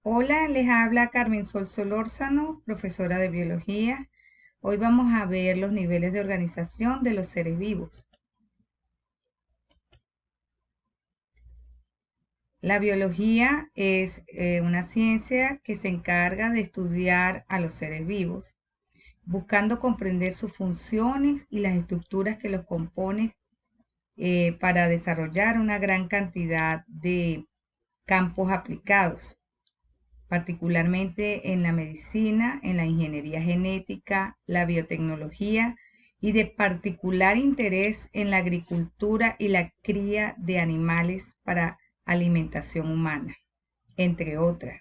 Hola, les habla Carmen Sol Solórzano, profesora de biología. Hoy vamos a ver los niveles de organización de los seres vivos. La biología es una ciencia que se encarga de estudiar a los seres vivos, buscando comprender sus funciones y las estructuras que los componen para desarrollar una gran cantidad de campos aplicados, particularmente en la medicina, en la ingeniería genética, la biotecnología y de particular interés en la agricultura y la cría de animales para alimentación humana, entre otras.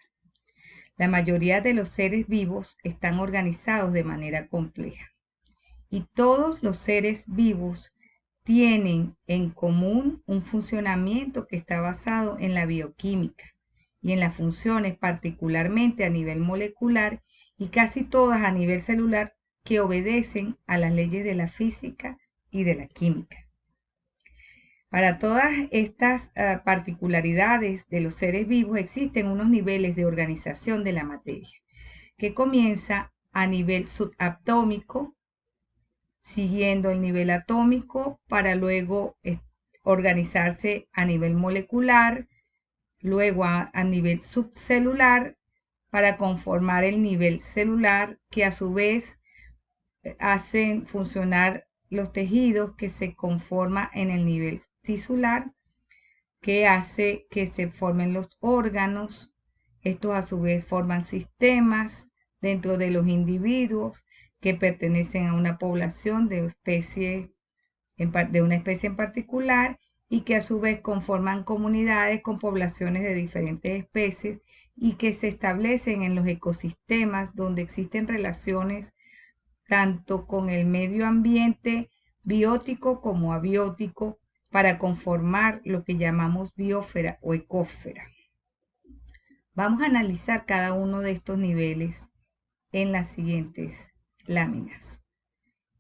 La mayoría de los seres vivos están organizados de manera compleja y todos los seres vivos tienen en común un funcionamiento que está basado en la bioquímica y en las funciones particularmente a nivel molecular y casi todas a nivel celular que obedecen a las leyes de la física y de la química. Para todas estas particularidades de los seres vivos existen unos niveles de organización de la materia, que comienza a nivel subatómico, siguiendo el nivel atómico para luego organizarse a nivel molecular, luego a nivel subcelular para conformar el nivel celular, que a su vez hacen funcionar los tejidos que se conforman en el nivel tisular, que hace que se formen los órganos. Estos a su vez forman sistemas dentro de los individuos que pertenecen a una población de una especie en particular y que a su vez conforman comunidades con poblaciones de diferentes especies y que se establecen en los ecosistemas donde existen relaciones tanto con el medio ambiente biótico como abiótico para conformar lo que llamamos biosfera o ecósfera. Vamos a analizar cada uno de estos niveles en las siguientes láminas.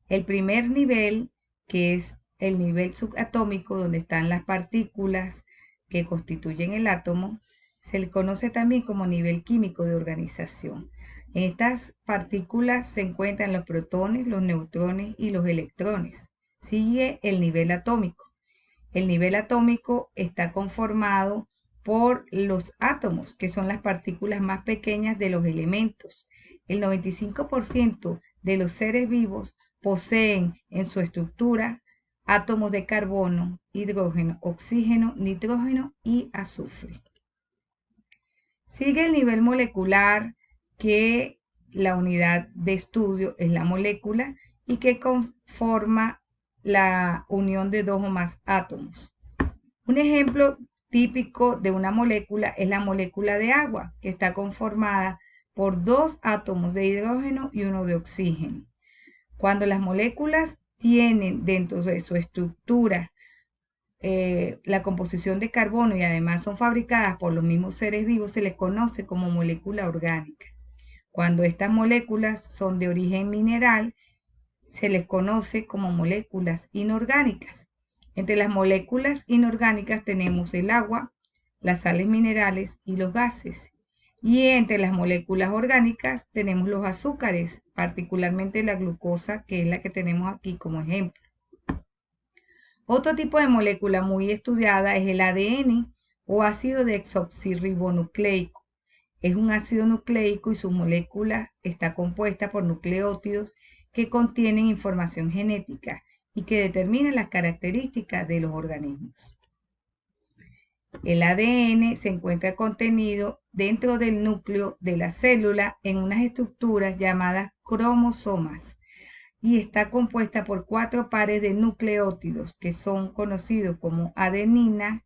El primer nivel, que es el nivel subatómico, donde están las partículas que constituyen el átomo, se le conoce también como nivel químico de organización. En estas partículas se encuentran los protones, los neutrones y los electrones. Sigue el nivel atómico. El nivel atómico está conformado por los átomos, que son las partículas más pequeñas de los elementos. El 95% de los seres vivos poseen en su estructura átomos de carbono, hidrógeno, oxígeno, nitrógeno y azufre. Sigue el nivel molecular, que la unidad de estudio es la molécula y que conforma la unión de dos o más átomos. Un ejemplo típico de una molécula es la molécula de agua, que está conformada por dos átomos de hidrógeno y uno de oxígeno. Cuando las moléculas tienen dentro de su estructura la composición de carbono y además son fabricadas por los mismos seres vivos, se les conoce como molécula orgánica. Cuando estas moléculas son de origen mineral, se les conoce como moléculas inorgánicas. Entre las moléculas inorgánicas tenemos el agua, las sales minerales y los gases. Y entre las moléculas orgánicas tenemos los azúcares, particularmente la glucosa, que es la que tenemos aquí como ejemplo. Otro tipo de molécula muy estudiada es el ADN o ácido desoxirribonucleico. Es un ácido nucleico y su molécula está compuesta por nucleótidos que contienen información genética y que determinan las características de los organismos. El ADN se encuentra contenido dentro del núcleo de la célula en unas estructuras llamadas cromosomas y está compuesta por 4 pares de nucleótidos que son conocidos como adenina,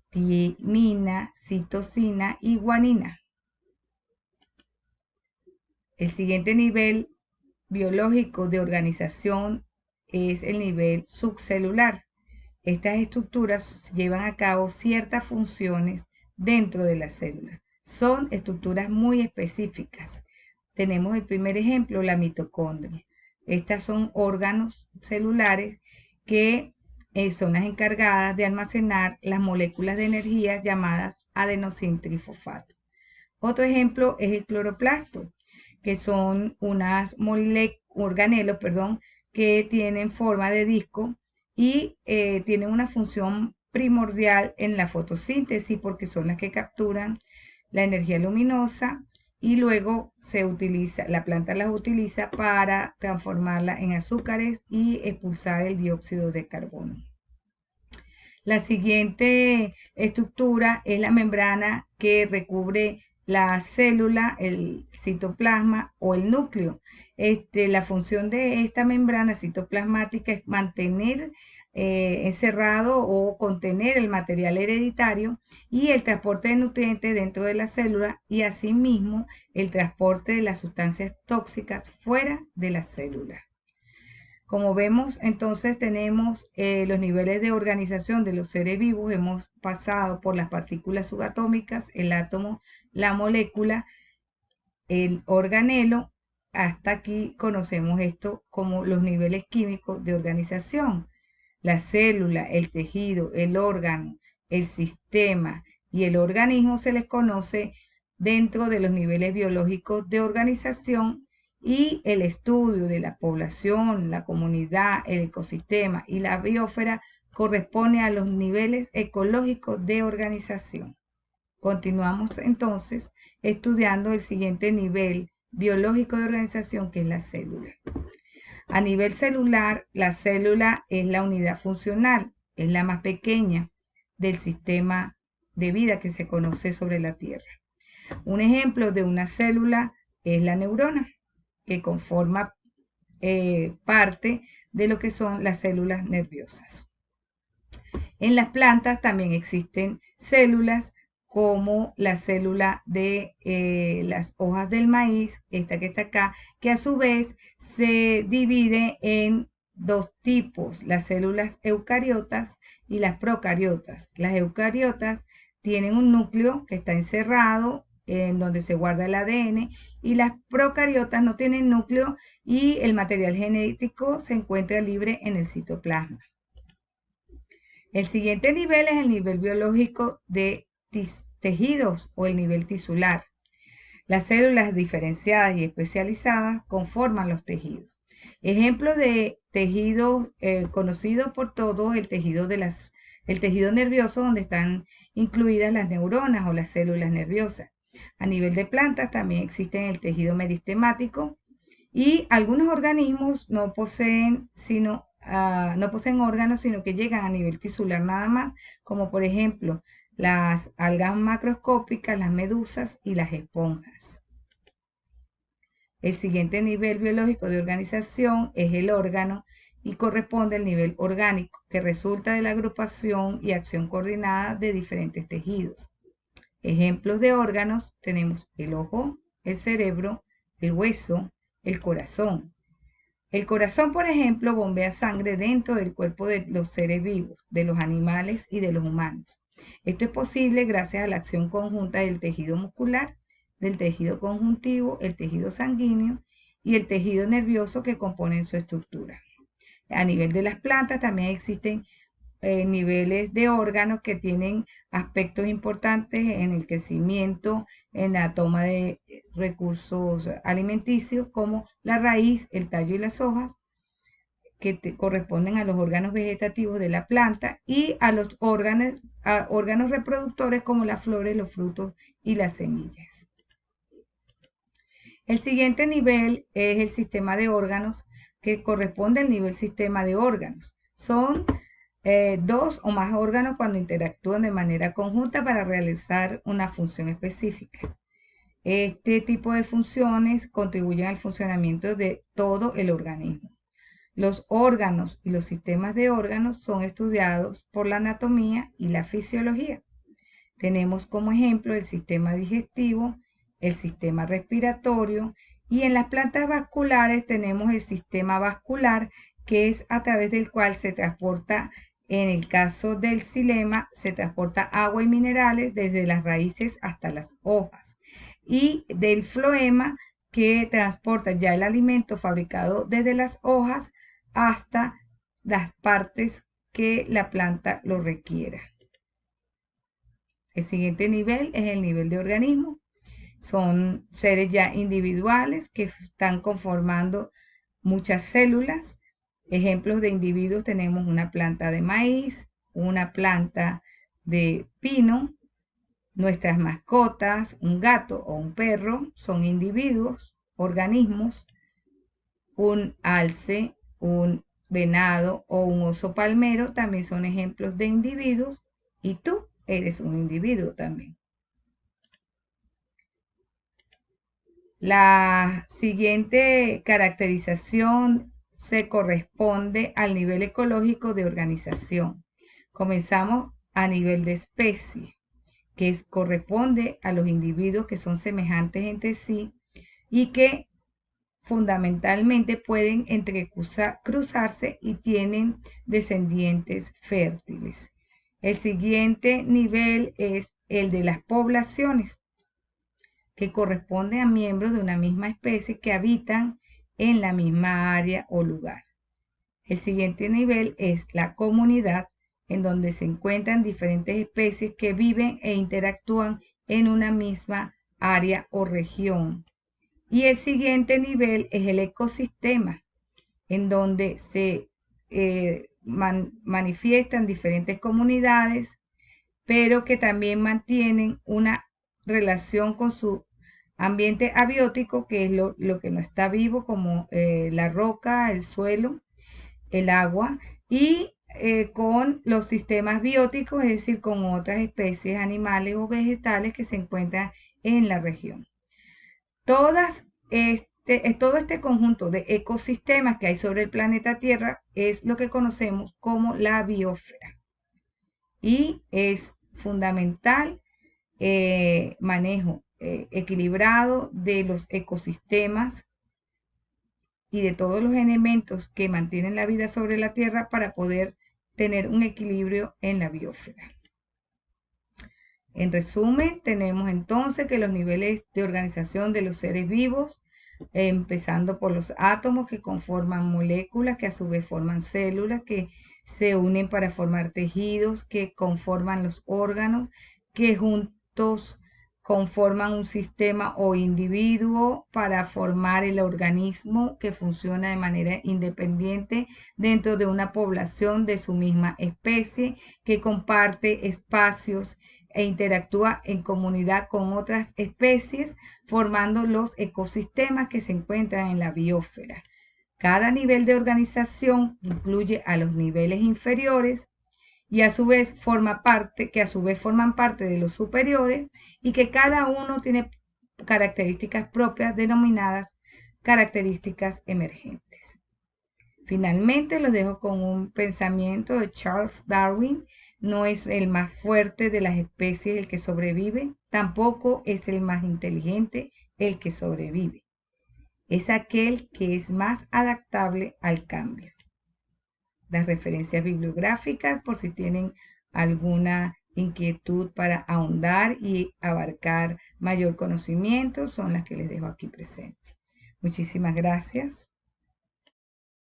timina, citosina y guanina. El siguiente nivel biológico de organización es el nivel subcelular. Estas estructuras llevan a cabo ciertas funciones dentro de la célula. Son estructuras muy específicas. Tenemos el primer ejemplo, la mitocondria. Estas son órganos celulares que son las encargadas de almacenar las moléculas de energía llamadas adenosin trifosfato. Otro ejemplo es el cloroplasto, que son unas organelos, que tienen forma de disco y tienen una función primordial en la fotosíntesis porque son las que capturan la energía luminosa y luego la planta las utiliza para transformarla en azúcares y expulsar el dióxido de carbono. La siguiente estructura es la membrana que recubre la célula, el citoplasma o el núcleo. La función de esta membrana citoplasmática es mantener encerrado o contener el material hereditario y el transporte de nutrientes dentro de la célula y asimismo el transporte de las sustancias tóxicas fuera de la célula. Como vemos, entonces tenemos los niveles de organización de los seres vivos. Hemos pasado por las partículas subatómicas, el átomo, la molécula, el organelo. Hasta aquí conocemos esto como los niveles químicos de organización. La célula, el tejido, el órgano, el sistema y el organismo se les conoce dentro de los niveles biológicos de organización y el estudio de la población, la comunidad, el ecosistema y la biosfera corresponde a los niveles ecológicos de organización. Continuamos entonces estudiando el siguiente nivel biológico de organización, que es la célula. A nivel celular, la célula es la unidad funcional, es la más pequeña del sistema de vida que se conoce sobre la Tierra. Un ejemplo de una célula es la neurona, que conforma parte de lo que son las células nerviosas. En las plantas también existen células como la célula de las hojas del maíz, esta que está acá, que a su vez se divide en dos tipos, las células eucariotas y las procariotas. Las eucariotas tienen un núcleo que está encerrado en donde se guarda el ADN y las procariotas no tienen núcleo y el material genético se encuentra libre en el citoplasma. El siguiente nivel es el nivel biológico de tejidos o el nivel tisular. Las células diferenciadas y especializadas conforman los tejidos. Ejemplo de tejido conocido por todos, el tejido nervioso, donde están incluidas las neuronas o las células nerviosas. A nivel de plantas también existen el tejido meristemático y algunos organismos no poseen órganos, sino que llegan a nivel tisular nada más, como por ejemplo las algas macroscópicas, las medusas y las esponjas. El siguiente nivel biológico de organización es el órgano y corresponde al nivel orgánico, que resulta de la agrupación y acción coordinada de diferentes tejidos. Ejemplos de órganos tenemos el ojo, el cerebro, el hueso, el corazón. El corazón, por ejemplo, bombea sangre dentro del cuerpo de los seres vivos, de los animales y de los humanos. Esto es posible gracias a la acción conjunta del tejido muscular, del tejido conjuntivo, el tejido sanguíneo y el tejido nervioso que componen su estructura. A nivel de las plantas también existen niveles de órganos que tienen aspectos importantes en el crecimiento, en la toma de recursos alimenticios, como la raíz, el tallo y las hojas, que corresponden a los órganos vegetativos de la planta, y a los órganos reproductores como las flores, los frutos y las semillas. El siguiente nivel es el sistema de órganos, que corresponde al nivel sistema de órganos. Son dos o más órganos cuando interactúan de manera conjunta para realizar una función específica. Este tipo de funciones contribuyen al funcionamiento de todo el organismo. Los órganos y los sistemas de órganos son estudiados por la anatomía y la fisiología. Tenemos como ejemplo el sistema digestivo, el sistema respiratorio, y en las plantas vasculares tenemos el sistema vascular, que es a través del cual se transporta, en el caso del xilema, se transporta agua y minerales desde las raíces hasta las hojas, y del floema, que transporta ya el alimento fabricado desde las hojas hasta las partes que la planta lo requiera. El siguiente nivel es el nivel de organismo. son seres ya individuales que están conformando muchas células. Ejemplos de individuos tenemos una planta de maíz, una planta de pino. Nuestras mascotas, un gato o un perro, son individuos, organismos. Un alce, un venado o un oso palmero también son ejemplos de individuos, y tú eres un individuo también. La siguiente caracterización se corresponde al nivel ecológico de organización. Comenzamos a nivel de especie, que corresponde a los individuos que son semejantes entre sí y que fundamentalmente pueden entrecruzarse y tienen descendientes fértiles. El siguiente nivel es el de las poblaciones, que corresponde a miembros de una misma especie que habitan en la misma área o lugar. El siguiente nivel es la comunidad, en donde se encuentran diferentes especies que viven e interactúan en una misma área o región. Y el siguiente nivel es el ecosistema, en donde se manifiestan diferentes comunidades, pero que también mantienen una relación con su ambiente abiótico, que es lo que no está vivo, como la roca, el suelo, el agua, y con los sistemas bióticos, es decir, con otras especies animales o vegetales que se encuentran en la región. Todo este conjunto de ecosistemas que hay sobre el planeta Tierra es lo que conocemos como la biosfera. Y es fundamental manejo equilibrado de los ecosistemas y de todos los elementos que mantienen la vida sobre la Tierra para poder tener un equilibrio en la biosfera. En resumen, tenemos entonces que los niveles de organización de los seres vivos, empezando por los átomos que conforman moléculas, que a su vez forman células, que se unen para formar tejidos, que conforman los órganos, que juntos conforman un sistema o individuo para formar el organismo que funciona de manera independiente dentro de una población de su misma especie, que comparte espacios e interactúa en comunidad con otras especies, formando los ecosistemas que se encuentran en la biosfera. Cada nivel de organización incluye a los niveles inferiores y a su vez forman parte de los superiores, y que cada uno tiene características propias denominadas características emergentes. Finalmente, los dejo con un pensamiento de Charles Darwin: no es el más fuerte de las especies el que sobrevive, tampoco es el más inteligente el que sobrevive. Es aquel que es más adaptable al cambio. Las referencias bibliográficas, por si tienen alguna inquietud para ahondar y abarcar mayor conocimiento, son las que les dejo aquí presentes. Muchísimas gracias.